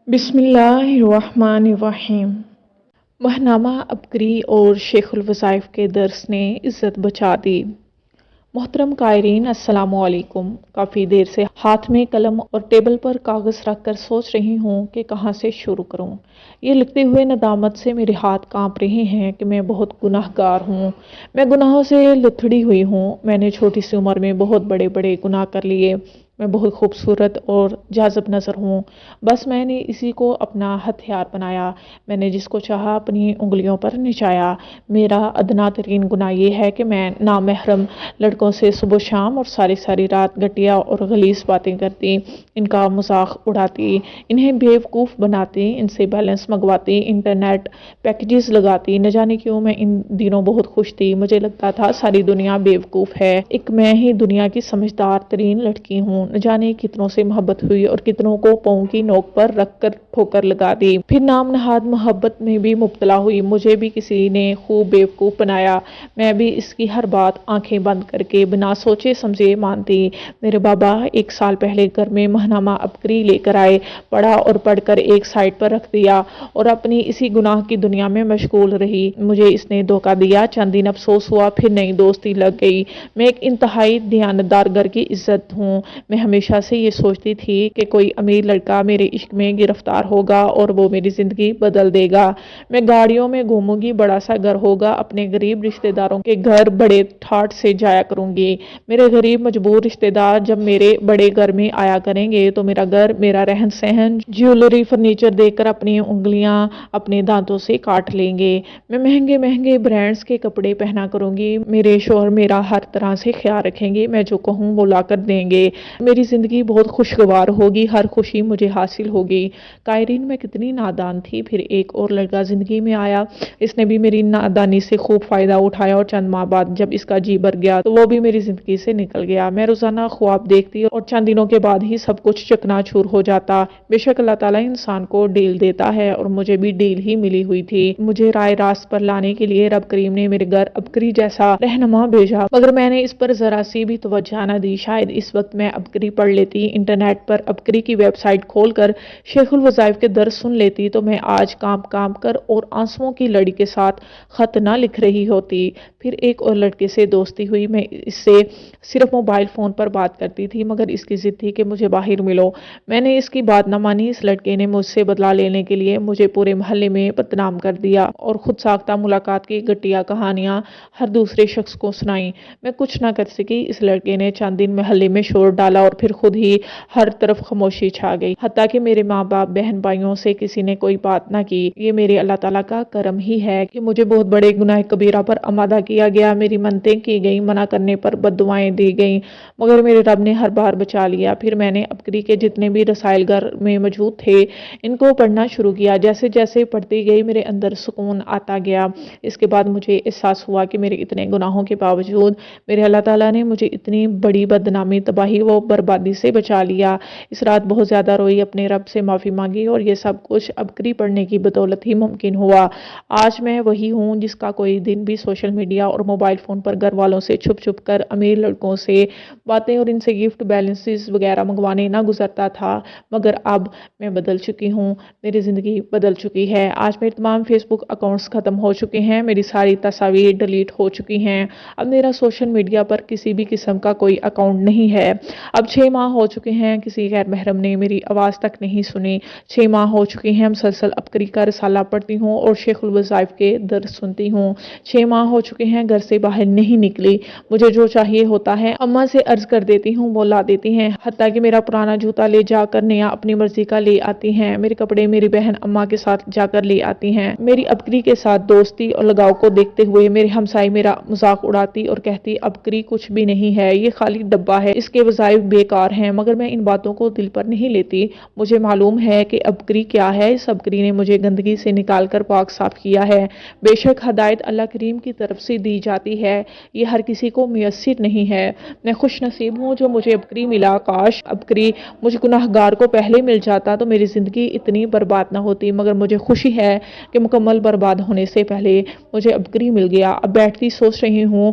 بسم اللہ الرحمن الرحیم۔ ماہنامہ عبقری اور شیخ الوظائف کے درس نے عزت بچا دی۔ محترم قائرین السلام علیکم۔ کافی دیر سے ہاتھ میں قلم اور ٹیبل پر کاغذ رکھ کر سوچ رہی ہوں کہ کہاں سے شروع کروں۔ یہ لکھتے ہوئے ندامت سے میرے ہاتھ کانپ رہے ہیں کہ میں بہت گناہ گار ہوں، میں گناہوں سے لتھڑی ہوئی ہوں۔ میں نے چھوٹی سی عمر میں بہت بڑے بڑے گناہ کر لیے۔ میں بہت خوبصورت اور جاذب نظر ہوں، بس میں نے اسی کو اپنا ہتھیار بنایا۔ میں نے جس کو چاہا اپنی انگلیوں پر نچایا۔ میرا ادنا ترین گناہ یہ ہے کہ میں نامحرم لڑکوں سے صبح شام اور ساری ساری رات گھٹیا اور غلیظ باتیں کرتی، ان کا مذاق اڑاتی، انہیں بیوقوف بناتی، ان سے بیلنس منگواتی، انٹرنیٹ پیکیجز لگاتی۔ نہ جانے کیوں میں ان دنوں بہت خوش تھی۔ مجھے لگتا تھا ساری دنیا بیوقوف ہے، ایک میں ہی دنیا کی سمجھدار ترین لڑکی ہوں۔ نہ جانے کتنوں سے محبت ہوئی اور کتنوں کو پاؤں کی نوک پر رکھ کر ٹھوکر لگا دی۔ پھر نام نہاد محبت میں بھی مبتلا ہوئی۔ مجھے بھی کسی نے خوب بیوقوف بنایا۔ میں بھی اس کی ہر بات آنکھیں بند کر کے بنا سوچے سمجھے مانتی۔ میرے بابا 1 سال پہلے گھر میں ماہنامہ عبقری لے کر آئے، پڑھا اور پڑھ کر ایک سائڈ پر رکھ دیا اور اپنی اسی گناہ کی دنیا میں مشغول رہی۔ مجھے اس نے دھوکہ دیا، چند دن افسوس ہوا، پھر نئی دوستی لگ گئی۔ میں ایک انتہائی دیانتدار گھر کی عزت ہوں۔ میں ہمیشہ سے یہ سوچتی تھی کہ کوئی امیر لڑکا میرے عشق میں گرفتار ہوگا اور وہ میری زندگی بدل دے گا۔ میں گاڑیوں میں گھوموں گی، بڑا سا گھر ہوگا، اپنے غریب رشتہ داروں کے گھر بڑے ٹھاٹ سے جایا کروں گی۔ میرے غریب مجبور رشتہ دار جب میرے بڑے گھر میں آیا کریں گے تو میرا گھر، میرا رہن سہن، جیولری، فرنیچر دیکھ کر اپنی انگلیاں اپنے دانتوں سے کاٹ لیں گے۔ میں مہنگے مہنگے برانڈز کے کپڑے پہنا کروں گی، میرے شوہر میرا ہر طرح سے خیال رکھیں گے، میں جو کہوں وہ لا کر دیں گے۔ میری زندگی بہت خوشگوار ہوگی، ہر خوشی مجھے حاصل ہوگی۔ قائرین میں کتنی نادان تھی۔ پھر ایک اور لڑکا زندگی میں آیا، اس نے بھی میری نادانی سے خوب فائدہ اٹھایا اور چند ماہ بعد جب اس کا جی بھر گیا تو وہ بھی میری زندگی سے نکل گیا۔ میں روزانہ خواب دیکھتی اور چند دنوں کے بعد ہی سب کچھ چکنا چور ہو جاتا۔ بے شک اللہ تعالیٰ انسان کو ڈیل دیتا ہے اور مجھے بھی ڈیل ہی ملی ہوئی تھی۔ مجھے رائے راست پر لانے کے لیے رب کریم نے میرے گھر عبقری جیسا رہنما بھیجا، مگر میں نے اس پر ذرا سی بھی توجہ نہ دی۔ شاید اس وقت میں عبقری پڑھ لیتی، انٹرنیٹ پر عبقری کی ویب سائٹ کھول کر شیخ الوظائف کے درس سن لیتی تو میں آج کانپ کانپ کر اور آنسوؤں کی لڑی کے ساتھ خط نہ لکھ رہی ہوتی۔ پھر ایک اور لڑکے سے دوستی ہوئی۔ میں اس سے صرف موبائل فون پر بات کرتی تھی، مگر اس کی ضد تھی کہ مجھے باہر ملو۔ میں نے اس کی بات نہ مانی۔ اس لڑکے نے مجھ سے بدلہ لینے کے لیے مجھے پورے محلے میں بدنام کر دیا اور خود ساختہ ملاقات کی گھٹیا کہانیاں ہر دوسرے شخص کو سنائی۔ میں کچھ نہ کر سکی۔ اس لڑکے نے چند دن محلے میں شور ڈالا اور پھر خود ہی ہر طرف خاموشی چھا گئی، حتیٰ کہ میرے ماں باپ، بہن بھائیوں سے کسی نے کوئی بات نہ کی۔ یہ میرے اللہ تعالیٰ کا کرم ہی ہے کہ مجھے بہت بڑے گناہ کبیرہ پر آمادہ کیا گیا۔ میری منتیں کی گئیں، منع کرنے پر بددعائیں دی گئیں، مگر میرے رب نے ہر بار بچا لیا۔ پھر میں نے عبقری کے جتنے بھی رسائل گھر میں موجود تھے ان کو پڑھنا شروع کیا۔ جیسے جیسے پڑھتی گئی میرے اندر سکون آتا گیا۔ اس کے بعد مجھے احساس ہوا کہ میرے اتنے گناہوں کے باوجود میرے اللہ تعالیٰ نے مجھے اتنی بڑی بدنامی، تباہی و بربادی سے بچا لیا۔ اس رات بہت زیادہ روئی، اپنے رب سے معافی مانگی اور یہ سب کچھ عبقری پڑھنے کی بدولت ہی ممکن ہوا۔ آج میں وہی ہوں جس کا کوئی دن بھی سوشل میڈیا اور موبائل فون پر گھر والوں سے چھپ چھپ کر امیر لڑکوں سے باتیں اور ان سے گفٹ بیلنسز وغیرہ منگوانے نہ گزرتا تھا، مگر اب میں بدل چکی ہوں، میری زندگی بدل چکی ہے۔ آج میرے تمام فیس بک اکاؤنٹس ختم ہو چکے ہیں، میری ساری تصاویر ڈیلیٹ ہو چکی ہیں۔ اب میرا سوشل میڈیا پر کسی بھی قسم کا کوئی اکاؤنٹ نہیں ہے۔ اب 6 ماہ ہو چکے ہیں کسی غیر محرم نے میری آواز تک نہیں سنی۔ 6 ماہ ہو چکے ہیں مسلسل عبقری کا رسالہ پڑھتی ہوں اور شیخ الوظائف کے درس سنتی ہوں۔ 6 ماہ ہو چکے ہیں گھر سے باہر نہیں نکلی۔ مجھے جو چاہیے ہوتا ہے اماں سے عرض کر دیتی ہوں، وہ لا دیتی ہیں، حتیٰ کہ میرا پرانا جوتا لے جا کر نیا اپنی مرضی کا لے آتی ہیں۔ میرے کپڑے میری بہن اماں کے ساتھ جا کر لے آتی ہیں۔ میری عبقری کے ساتھ دوستی اور لگاؤ کو دیکھتے ہوئے میرے ہمسائے میرا مذاق اڑاتی اور کہتی عبقری کچھ بھی نہیں ہے، یہ خالی ڈبہ ہے، اس کے وظائف بیکار ہیں، مگر میں ان باتوں کو دل پر نہیں لیتی۔ مجھے معلوم ہے کہ عبقری کیا ہے۔ اس عبقری نے مجھے گندگی سے نکال کر پاک صاف کیا ہے۔ بے شک ہدایت اللہ کریم کی طرف سے دی جاتی ہے، یہ ہر کسی کو میسر نہیں ہے۔ میں خوش نصیب ہوں جو مجھے عبقری ملا۔ کاش عبقری مجھ گناہ گار کو پہلے مل جاتا تو میری زندگی اتنی برباد نہ ہوتی، مگر مجھے خوشی ہے کہ مکمل برباد ہونے سے پہلے مجھے عبقری مل گیا۔ اب بیٹھتی سوچ رہی ہوں